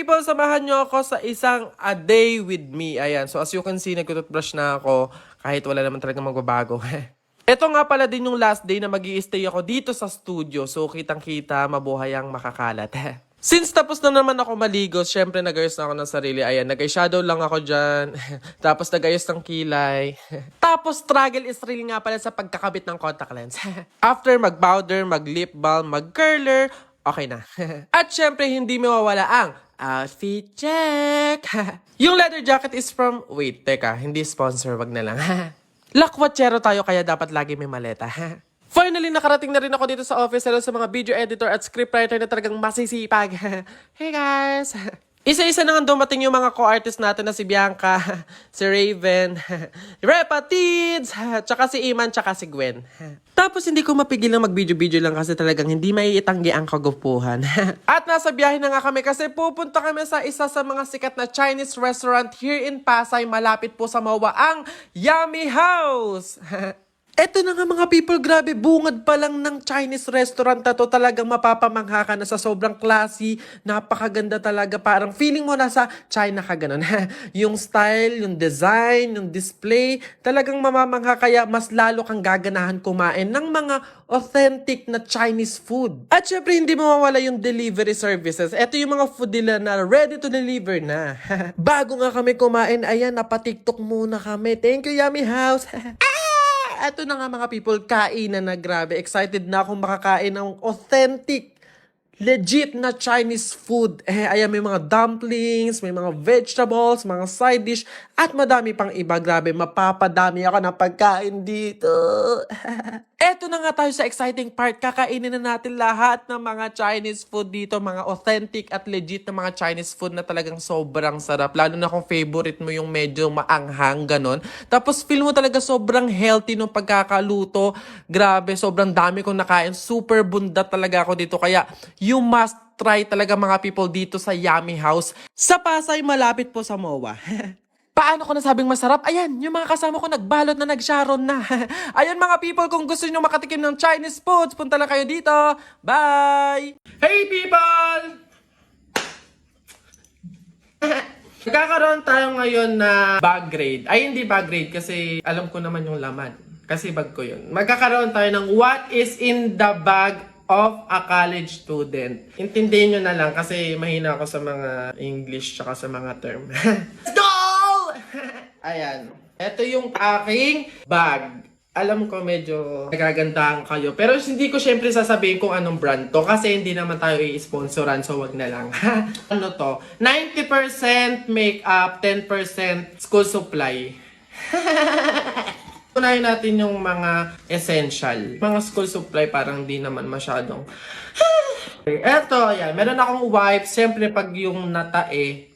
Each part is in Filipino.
people, samahan nyo ako sa isang a day with me. Ayan, so as you can see, nagtututbrush na ako kahit wala naman talaga magbabago. Ito nga pala din yung last day na mag-i-stay ako dito sa studio. So kitang-kita, mabuhay ang makakalat. Since tapos na naman ako maligo, syempre nag-ayos na ako ng sarili. Ayan, nag-eyeshadow lang ako dyan. Tapos nag-ayos ng kilay. Tapos struggle is real nga pala sa pagkakabit ng contact lens. After mag-powder, mag-lip balm, mag-curler, okay na. At syempre, hindi mawawala ang outfit check. Yung leather jacket is from... Wait, teka. Hindi sponsor. Wag na lang. Lakwatsero tayo kaya dapat lagi may maleta. Finally, nakarating na rin ako dito sa office. Hello sa mga video editor at scriptwriter na talagang masisipag. Hey guys! Isa-isa na nga dumating yung mga co-artist natin na si Bianca, si Raven, Repa Tids, tsaka si Iman, tsaka si Gwen. Tapos hindi ko mapigil na mag-video-video lang kasi talagang hindi maiitanggi ang kagupuhan. At nasa biyahe na nga kami kasi pupunta kami sa isa sa mga sikat na Chinese restaurant here in Pasay. Malapit po sa MOA ang Yummy House. Eto na nga mga people, grabe, bungad pa lang ng Chinese restaurant na to. Talagang mapapamangha ka na sa sobrang classy, napakaganda talaga. Parang feeling mo nasa China ka ganun. Yung style, yung design, yung display, talagang mamamangha kaya mas lalo kang gaganahan kumain ng mga authentic na Chinese food. At syempre, hindi mawawala yung delivery services. Eto yung mga food nila na ready to deliver na. Bago nga kami kumain, ayan, napatiktok muna kami. Thank you, Yummy House. Eto na nga mga people, kainan na grabe. Excited na akong makakain ng authentic, legit na Chinese food. Ayan, may mga dumplings, may mga vegetables, mga side dish, at madami pang iba. Grabe, mapapadami ako ng pagkain dito. Eto na nga tayo sa exciting part. Kakainin na natin lahat ng mga Chinese food dito. Mga authentic at legit na mga Chinese food na talagang sobrang sarap. Lalo na kung favorite mo yung medyo maanghang, ganon. Tapos feel mo talaga sobrang healthy nung pagkakaluto. Grabe, sobrang dami kong nakain. Super bundat talaga ako dito. Kaya you must try talaga mga people dito sa Yummy House. Sa Pasay, malapit po sa MOA. Paano ko nasabing masarap? Ayan, yung mga kasama ko nagbalot na nag-sharon na. Ayan mga people, kung gusto nyo makatikim ng Chinese foods, punta lang kayo dito. Bye! Hey people! Nagkakaroon tayo ngayon na bag grade. Ay, hindi bag grade kasi alam ko naman yung laman. Kasi bag ko yun. Magkakaroon tayo ng what is in the bag of a college student. Intindihin nyo na lang kasi mahina ako sa mga English tsaka sa mga term. Let's go! Ayan. Ito yung aking bag. Alam ko medyo nagagandahan kayo. Pero hindi ko syempre sasabihin kung anong brand to. Kasi hindi naman tayo i-sponsoran. So wag na lang. Ano to? 90% makeup, 10% school supply. Unahin natin yung mga essential. Mga school supply parang di naman masyadong. Eto, ayan. Meron akong wipes. Syempre pag yung natae,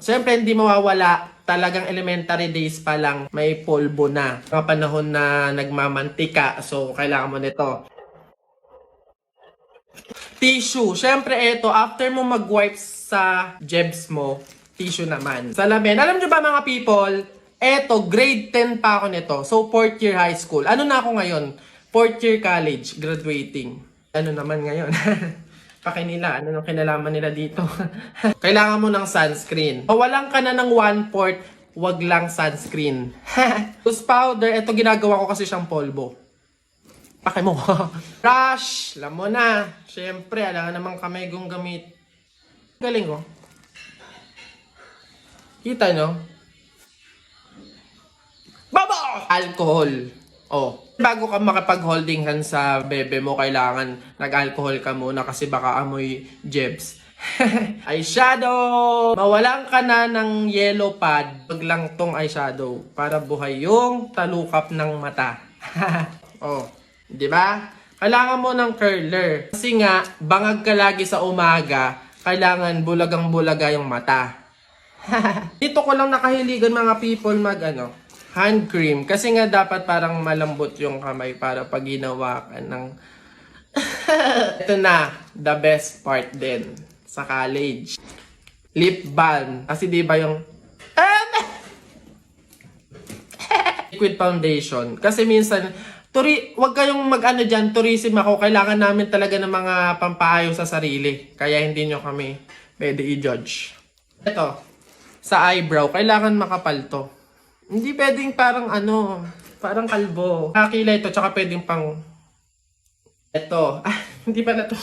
siyempre, hindi mawawala. Talagang elementary days pa lang, may polvo na. Mga panahon na nagmamantika. So, kailangan mo nito. Tissue. Siyempre, ito, after mo mag-wipes sa jebs mo, tissue naman. Salamin. Alam nyo ba mga people, eto, grade 10 pa ako nito. So, 4th year high school. Ano na ako ngayon? 4th year college, graduating. Ano naman ngayon? Pakinila, ano nung kinalaman nila dito? Kailangan mo ng sunscreen. Walang ka na ng 1/4, wag lang sunscreen. Loose powder, ito ginagawa ko kasi siyang polvo. Pake mo. Brush, alam mo na. Siyempre, alam naman kamay kong gamit. Galing ko. Kita nyo? Baba! Alcohol. Oh. Bago ka makapag-holding hand sa bebe mo, kailangan nag-alcohol ka muna kasi baka amoy jebs. Eyeshadow! Mawalan ka na ng yellow pad. Wag lang tong eyeshadow para buhay yung talukap ng mata. Oh, di ba? Kailangan mo ng curler. Kasi nga, bangag ka lagi sa umaga, kailangan bulagang-bulaga yung mata. Dito ko lang nakahiligan mga people hand cream. Kasi nga dapat parang malambot yung kamay para pag ginawa ka ng... Ito na, the best part din sa college. Lip balm. Kasi di ba yung... liquid foundation. Kasi minsan, Wag kayong mag-ano dyan, tourism ako. Kailangan namin talaga ng mga pampaayos sa sarili. Kaya hindi nyo kami pwede i-judge. Ito, sa eyebrow, kailangan makapal to. Hindi pwedeng parang parang kalbo. Nakakila ito, tsaka pwedeng pang... Ito, hindi pala to.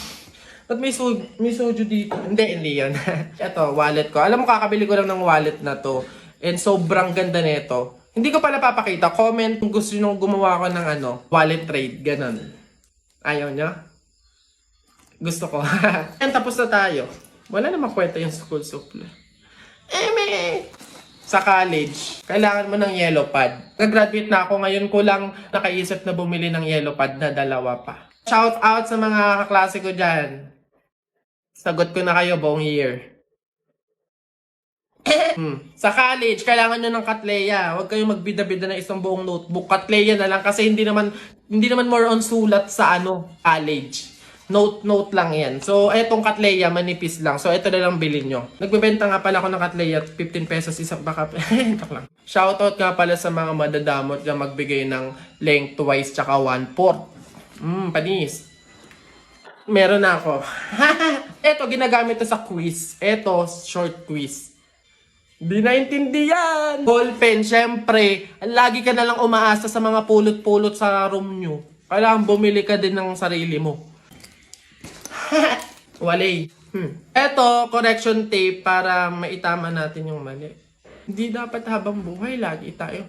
Ba't may soju dito? Hindi yan. Ito, wallet ko. Alam mo, kakabili ko lang ng wallet na to. And sobrang ganda nito. Hindi ko pala papakita. Comment kung gusto nyo gumawa ko ng wallet trade. Ganon. Ayaw nyo? Gusto ko. And tapos na tayo. Wala namang kwenta yung school supply. Sa college, kailangan mo ng yellow pad. Nag-graduate na ako. Ngayon ko lang nakaisip na bumili ng yellow pad na 2 pa. Shout out sa mga kaklase ko dyan. Sagot ko na kayo buong year. Sa college, kailangan nyo ng Katleya. Huwag kayong magbida-bida na isang buong notebook. Katleya na lang kasi hindi naman more on sulat sa college. Note lang yan. So, etong Katleya, manipis lang. So, ito na lang bilhin nyo. Nagbebenta nga pala ako ng Katleya, 15 pesos isang baka. Shoutout nga pala sa mga madadamot na magbigay ng lengthwise tsaka 1/4. Panis. Meron na ako. Ito, ginagamit to sa quiz. Ito, short quiz. Di naintindihan. Ballpen, syempre. Lagi ka na lang umaasa sa mga pulot-pulot sa room nyo. Kailangan bumili ka din ng sarili mo. Walay. Eto, correction tape para maitama natin yung mali. Hindi dapat habang buhay, lagi tayo.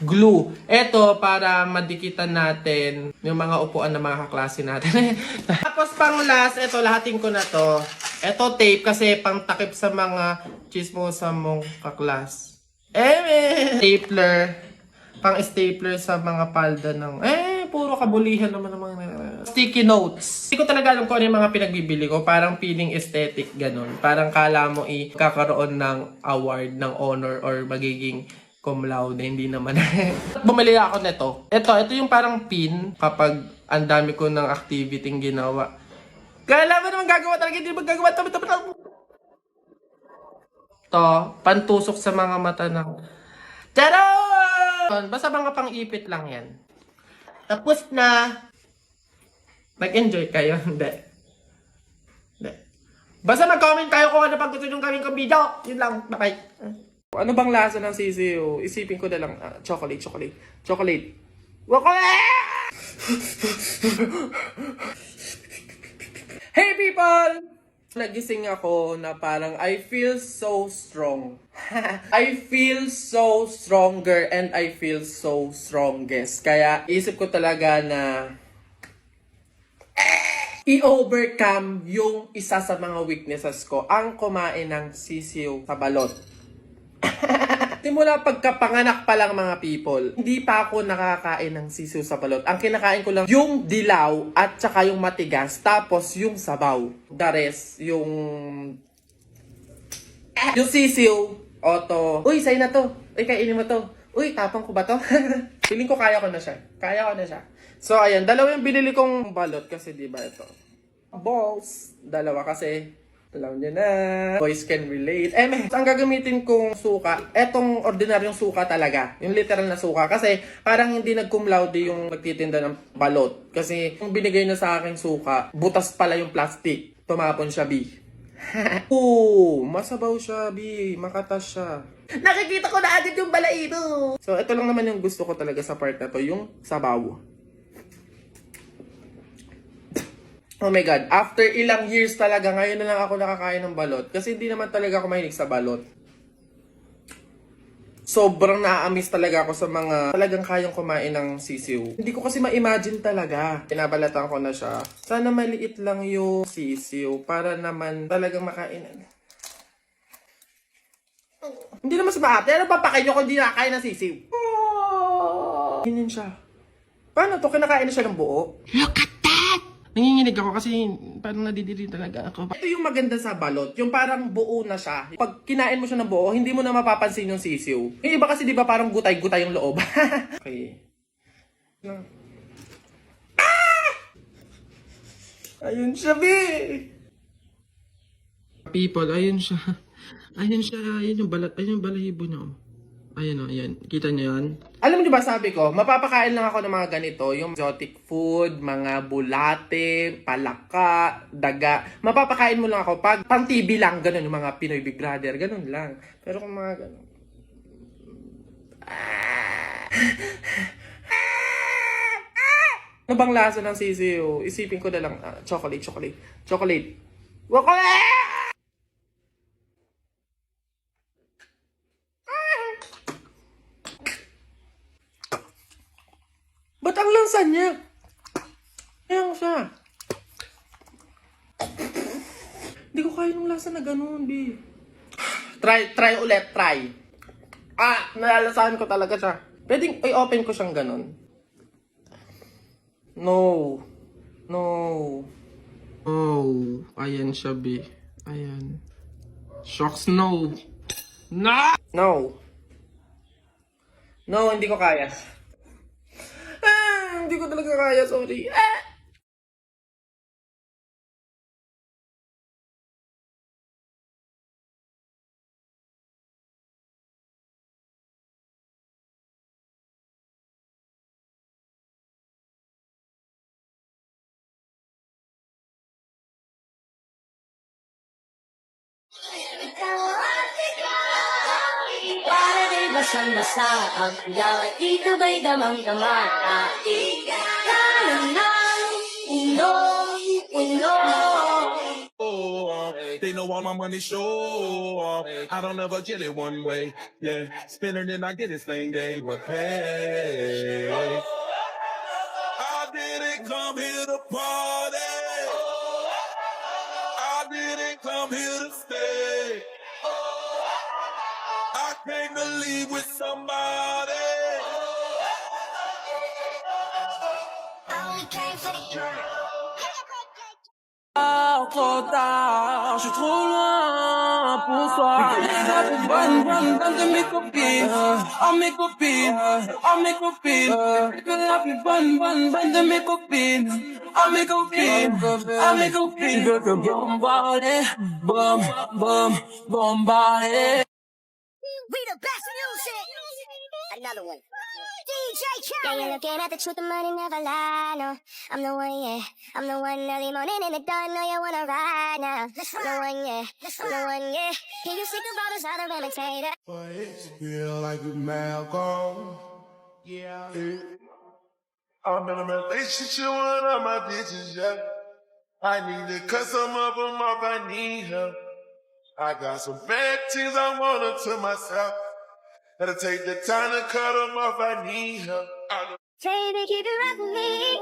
Glue. Eto, para madikitan natin yung mga upuan ng mga kaklase natin. Tapos pang last, eto, lahatin ko na to. Eto, tape kasi pang takip sa mga chismosa mong kaklas. Stapler. Pang stapler sa mga palda ng... puro kabulihan naman ng mga... Sticky notes. Hindi ko talaga alam kung ano yung mga pinagbibili ko. Parang feeling aesthetic, ganun. Parang kala mo kakaroon ng award, ng honor, or magiging cum laude. Hindi naman. Bumili ako nito. Ito yung parang pin kapag ang dami ko ng activity ginawa. Kala mo naman gagawa talaga, hindi naman gagawa. To, pantusok sa mga mata ng... Charon! Basta mga pang-ipit lang yan. Tapos na. Nag-enjoy kayo? Hindi. Basta mag-comment kayo kung ano pang gusto nyo gawin kong video. Yun lang. Bye. Ano bang lasa ng sisiyo? Isipin ko na lang. Chocolate. Hey people! Nagising ako na parang I feel so strong. I feel so stronger and I feel so strongest. Kaya isip ko talaga na i-overcome yung isa sa mga weaknesses ko, ang kumain ng sisiw sa balot. Simula pagkapanganak pa lang mga people, hindi pa ako nakakain ng sisiw sa balot. Ang kinakain ko lang yung dilaw at saka yung matigas, tapos yung sabaw. The rest, yung sisiw, oto. Uy, sa'yo na to. Uy, kainin mo to. Uy, tapang ko ba to? Feeling ko kaya ko na siya. So, ayan. Dalawa yung binili kong balot kasi diba ito. Balls. Dalawa kasi... Alam niyo na. Boys can relate. Ang gagamitin kong suka, etong ordinaryong suka talaga. Yung literal na suka. Kasi parang hindi nag-cum laude yung nagtitinda ng balot. Kasi yung binigay niya sa akin suka, butas pala yung plastic. Tumapon siya, B. Masabaw siya, B. Makatas siya. Nakikita ko na agad yung balaito. So, ito lang naman yung gusto ko talaga sa part na to, yung sabaw. Oh my God, after ilang years talaga, ngayon na lang ako nakakain ng balot. Kasi hindi naman talaga ako mahilig sa balot. Sobrang naaamis talaga ako sa mga talagang kayang kumain ng sisiw. Hindi ko kasi ma-imagine talaga. Pinabalatan ko na siya. Sana maliit lang yung sisiw para naman talagang makain. Hindi naman sa maate. Ano papakain nyo kung hindi nakakain ng sisiw? Ganyan siya. Paano to? Kinakain na siya ng buo? Look at that! Nanginginig ako kasi parang nadidiri talaga ako. Ito yung maganda sa balot, yung parang buo na siya. Pag kinain mo siya ng buo, hindi mo na mapapansin yung sisiw. Yung iba kasi di ba parang gutay-gutay yung loob. Okay. Ayun siya, be! People, ayun siya. Ayun yung balat, ayun yung balahibo niya. Ayun o, ayan. Kita niyo yan? Alam mo di ba sabi ko, mapapakain lang ako ng mga ganito, yung exotic food, mga bulate, palaka, daga. Mapapakain mo lang ako pag pang TV lang, ganun, yung mga Pinoy Big Brother, ganun lang. Pero kung mga ganun. Ano bang lasa ng sisiyo? Isipin ko na lang, chocolate. Chocolate. Ba't ang lansa niya? Ayan siya. Hindi ko kaya nung lasa na ganun, B. Try ulit. Nalalasahan ko talaga siya. Pwedeng i-open ko siyang ganun. No. Oh, ayan siya, B. Ayan. Shocks, no. No, hindi ko kaya. Hindi ko talaga kaya, sorry. Para di basang-basa ang yawa, dito ba'y damang-dama na ikaw ng uno. They know all my money show. I don't ever get it one way. Yeah, spinning and I get it same day. But hey, I didn't come here to party. I didn't come here to stay. I came to leave with somebody. Je suis trop loin pour toi. Bonne de mes copines, mes copines. La plus bonne de mes copines, mes copines. Je veux que bombarder. We the best music. Another one. DJ Khaled. Yeah, you're looking at the truth, the money never lie. No, I'm the one, yeah. I'm the one early morning in the dawn. Know you wanna ride now. I'm the one, yeah. I'm the one, yeah. Can you think about us other imitator? Feel like a Malcolm. Yeah. I'm in a relationship with one of my bitches, yeah. I need to cut some of them off, I need help. I got some bad things I want to myself. Gotta take the time to cut them off, I need help. Baby, keep it right with me.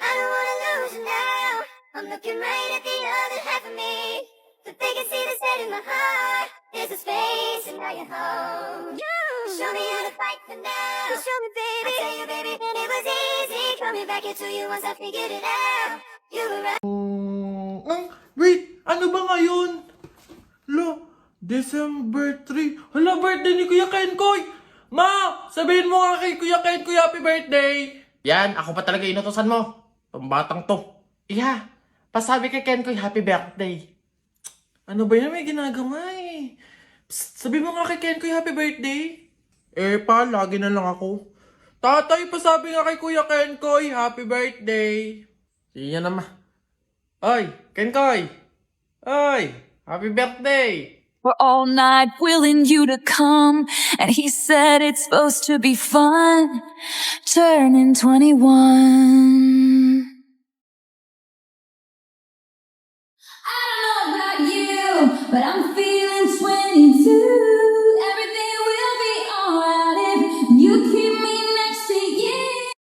I don't wanna lose you now. I'm looking right at the other half of me. But they can see the set in my heart. There's a space and now you're home. Show me how to fight for now. Show me, baby. I tell you, baby, that it was easy. Coming back into you once I figured it out. You were right. Wait, ano ba ngayon? December 3. Hala, birthday ni Kuya Kenkoy! Ma! Sabihin mo nga kay Kuya Kenkoy, happy birthday! Yan, ako pa talaga inutosan mo. Itong batang to. Iya, pasabi kay Kenkoy, happy birthday. Ano ba yan? May ginagawa eh. Psst, sabihin mo nga kay Kenkoy, happy birthday. Lagi na lang ako. Tatay, pasabi nga kay Kuya Kenkoy, happy birthday. Siya naman. Oy, Kenkoy! Oy, happy birthday! For all night willing you to come, and he said it's supposed to be fun, turning 21.